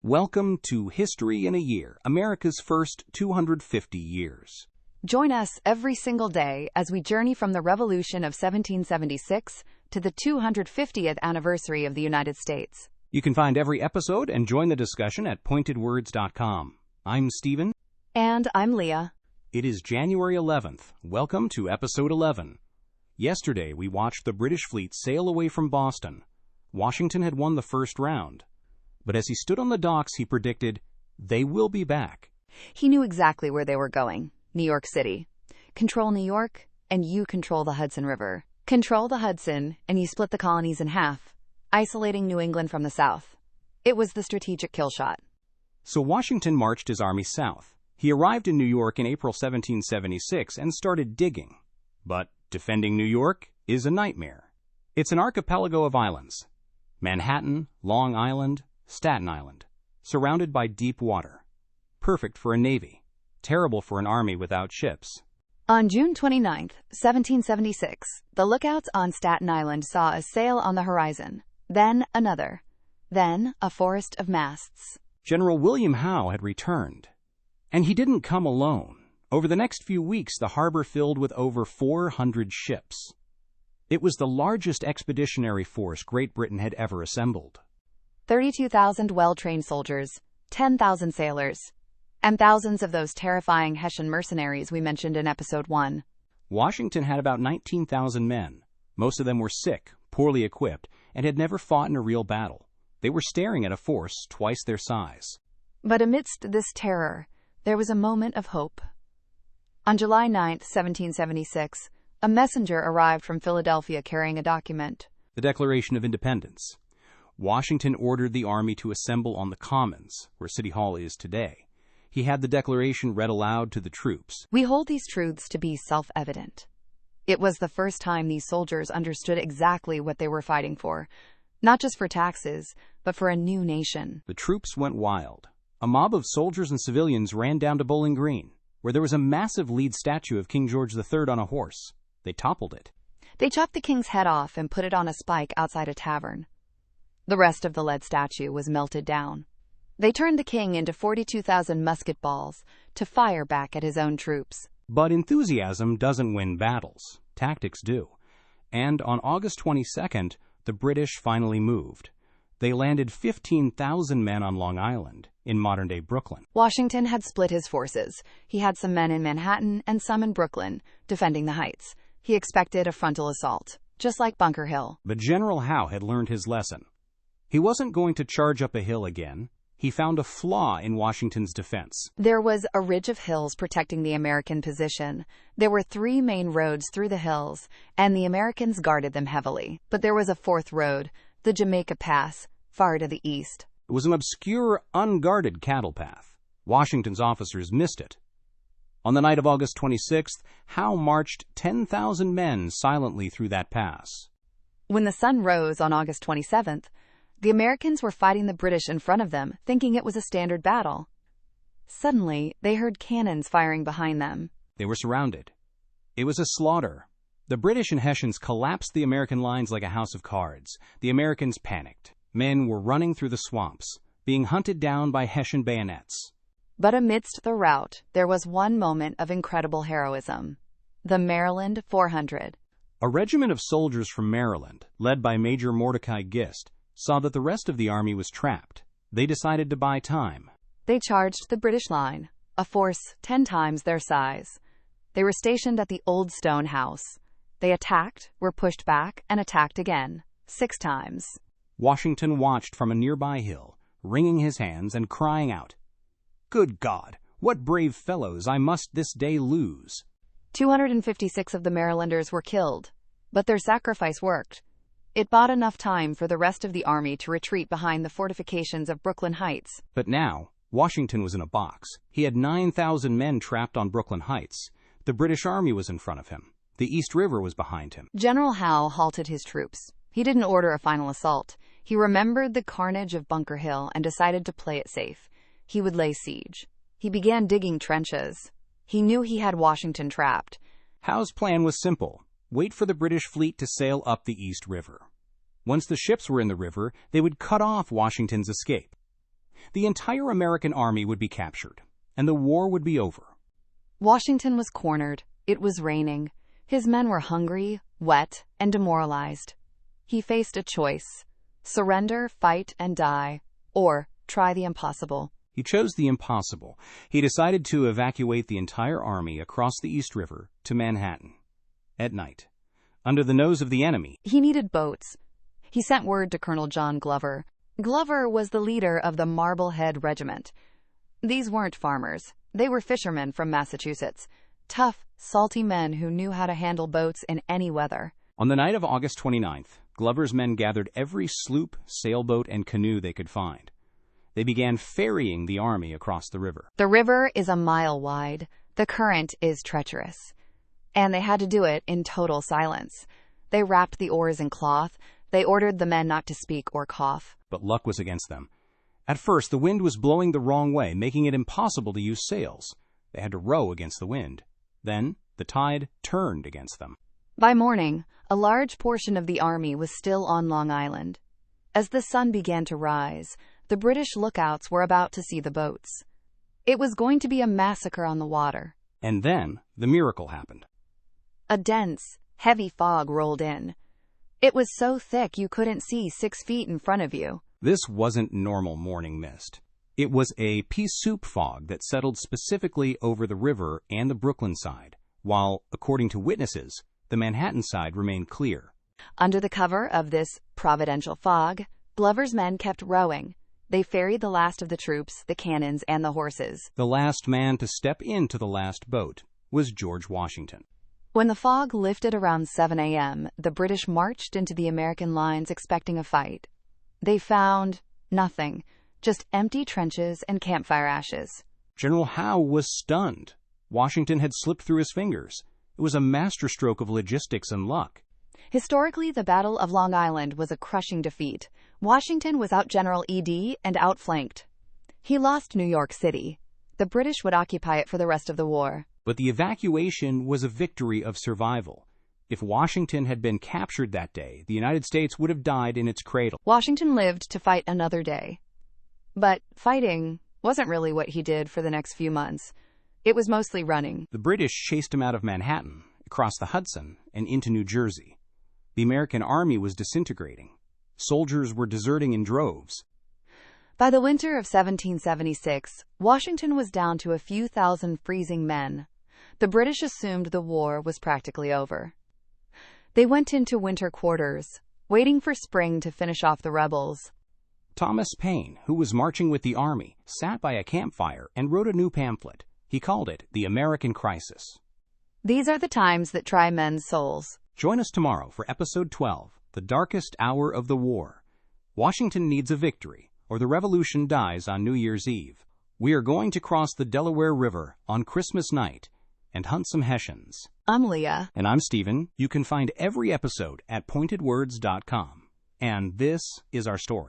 Welcome to History in a Year, America's first 250 years. Join us every single day as we journey from the Revolution of 1776 to the 250th anniversary of the United States. You can find every episode and join the discussion at pointedwords.com. I'm Stephen. And I'm Leah. It is January 11th. Welcome to Episode 11. Yesterday, we watched the British fleet sail away from Boston. Washington had won the first round. But as he stood on the docks, he predicted, they will be back. He knew exactly where they were going. New York City. Control New York, and you control the Hudson River. Control the Hudson, and you split the colonies in half, isolating New England from the south. It was the strategic kill shot. So Washington marched his army south. He arrived in New York in April 1776 and started digging. But defending New York is a nightmare. It's an archipelago of islands. Manhattan, Long Island, Staten Island, surrounded by deep water. Perfect for a navy. Terrible for an army without ships. On June 29, 1776, the lookouts on Staten Island saw a sail on the horizon, then another, then a forest of masts. General William Howe had returned. And he didn't come alone. Over the next few weeks, the harbor filled with over 400 ships. It was the largest expeditionary force Great Britain had ever assembled. 32,000 well-trained soldiers, 10,000 sailors, and thousands of those terrifying Hessian mercenaries we mentioned in Episode 1. Washington had about 19,000 men. Most of them were sick, poorly equipped, and had never fought in a real battle. They were staring at a force twice their size. But amidst this terror, there was a moment of hope. On July 9, 1776, a messenger arrived from Philadelphia carrying a document. The Declaration of Independence. Washington ordered the army to assemble on the Commons, where City Hall is today. He had the declaration read aloud to the troops. We hold these truths to be self-evident. It was the first time these soldiers understood exactly what they were fighting for, not just for taxes, but for a new nation. The troops went wild. A mob of soldiers and civilians ran down to Bowling Green, where there was a massive lead statue of King George III on a horse. They toppled it. They chopped the king's head off and put it on a spike outside a tavern. The rest of the lead statue was melted down. They turned the king into 42,000 musket balls to fire back at his own troops. But enthusiasm doesn't win battles. Tactics do. And on August 22nd, the British finally moved. They landed 15,000 men on Long Island, in modern-day Brooklyn. Washington had split his forces. He had some men in Manhattan and some in Brooklyn, defending the heights. He expected a frontal assault, just like Bunker Hill. But General Howe had learned his lesson. He wasn't going to charge up a hill again. He found a flaw in Washington's defense. There was a ridge of hills protecting the American position. There were 3 main roads through the hills, and the Americans guarded them heavily. But there was a 4th road, the Jamaica Pass, far to the east. It was an obscure, unguarded cattle path. Washington's officers missed it. On the night of August 26th, Howe marched 10,000 men silently through that pass. When the sun rose on August 27th, the Americans were fighting the British in front of them, thinking it was a standard battle. Suddenly, they heard cannons firing behind them. They were surrounded. It was a slaughter. The British and Hessians collapsed the American lines like a house of cards. The Americans panicked. Men were running through the swamps, being hunted down by Hessian bayonets. But amidst the rout, there was one moment of incredible heroism. The Maryland 400. A regiment of soldiers from Maryland, led by Major Mordecai Gist, saw that the rest of the army was trapped. They decided to buy time. They charged the British line, a force 10 times their size. They were stationed at the Old Stone House. They attacked, were pushed back, and attacked again, 6 times. Washington watched from a nearby hill, wringing his hands and crying out, "Good God, what brave fellows I must this day lose!" 256 of the Marylanders were killed, but their sacrifice worked. It bought enough time for the rest of the army to retreat behind the fortifications of Brooklyn Heights. But now, Washington was in a box. He had 9,000 men trapped on Brooklyn Heights. The British army was in front of him. The East River was behind him. General Howe halted his troops. He didn't order a final assault. He remembered the carnage of Bunker Hill and decided to play it safe. He would lay siege. He began digging trenches. He knew he had Washington trapped. Howe's plan was simple. Wait for the British fleet to sail up the East River. Once the ships were in the river, they would cut off Washington's escape. The entire American army would be captured, and the war would be over. Washington was cornered. It was raining. His men were hungry, wet, and demoralized. He faced a choice: surrender, fight, and die, or try the impossible. He chose the impossible. He decided to evacuate the entire army across the East River to Manhattan. At night, under the nose of the enemy, He needed boats. He sent word to Colonel John Glover. Glover was the leader of the Marblehead Regiment. These weren't farmers. They were fishermen from Massachusetts. Tough, salty men who knew how to handle boats in any weather. On the night of August 29th, Glover's men gathered every sloop, sailboat, and canoe they could find. They began ferrying the army across the river. The river is a mile wide. The current is treacherous. And they had to do it in total silence. They wrapped the oars in cloth. They ordered the men not to speak or cough. But luck was against them. At first, the wind was blowing the wrong way, making it impossible to use sails. They had to row against the wind. Then, the tide turned against them. By morning, a large portion of the army was still on Long Island. As the sun began to rise, the British lookouts were about to see the boats. It was going to be a massacre on the water. And then, the miracle happened. A dense, heavy fog rolled in. It was so thick you couldn't see 6 feet in front of you. This wasn't normal morning mist. It was a pea soup fog that settled specifically over the river and the Brooklyn side, while, according to witnesses, the Manhattan side remained clear. Under the cover of this providential fog, Glover's men kept rowing. They ferried the last of the troops, the cannons, and the horses. The last man to step into the last boat was George Washington. When the fog lifted around 7 a.m., the British marched into the American lines expecting a fight. They found nothing, just empty trenches and campfire ashes. General Howe was stunned. Washington had slipped through his fingers. It was a masterstroke of logistics and luck. Historically, the Battle of Long Island was a crushing defeat. Washington was out General E.D. and outflanked. He lost New York City. The British would occupy it for the rest of the war. But the evacuation was a victory of survival. If Washington had been captured that day, the United States would have died in its cradle. Washington lived to fight another day. But fighting wasn't really what he did for the next few months. It was mostly running. The British chased him out of Manhattan, across the Hudson, and into New Jersey. The American army was disintegrating. Soldiers were deserting in droves. By the winter of 1776, Washington was down to a few thousand freezing men. The British assumed the war was practically over. They went into winter quarters, waiting for spring to finish off the rebels. Thomas Paine, who was marching with the army, sat by a campfire and wrote a new pamphlet. He called it The American Crisis. These are the times that try men's souls. Join us tomorrow for Episode 12, The Darkest Hour of the War. Washington needs a victory, or the revolution dies on New Year's Eve. We are going to cross the Delaware River on Christmas night and hunt some Hessians. I'm Leah. And I'm Stephen. You can find every episode at pointedwords.com. And this is our story.